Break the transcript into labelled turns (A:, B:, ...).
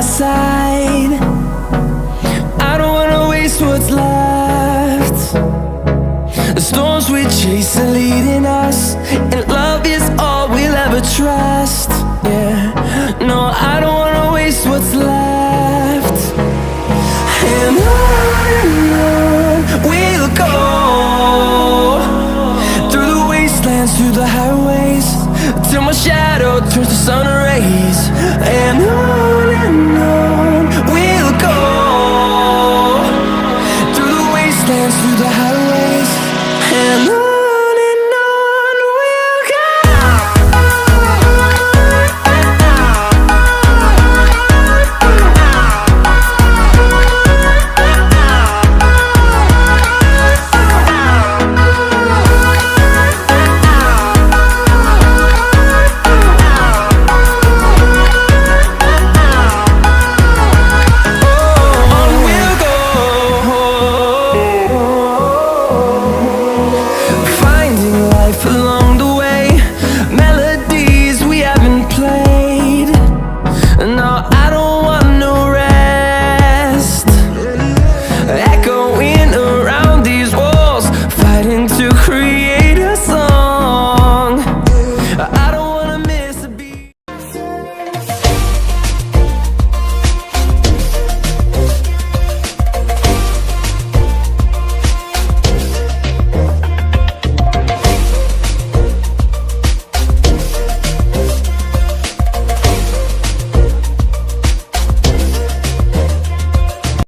A: side. I don't wanna waste what's left. The storms we chase are leading us, and love is all we'll ever trust. Yeah, no, I don't wanna waste what's left. And on we'll go, through the wastelands, through the highways, till my shadow turns to sun rays. And on we'll go, through the wastelands, through the highways.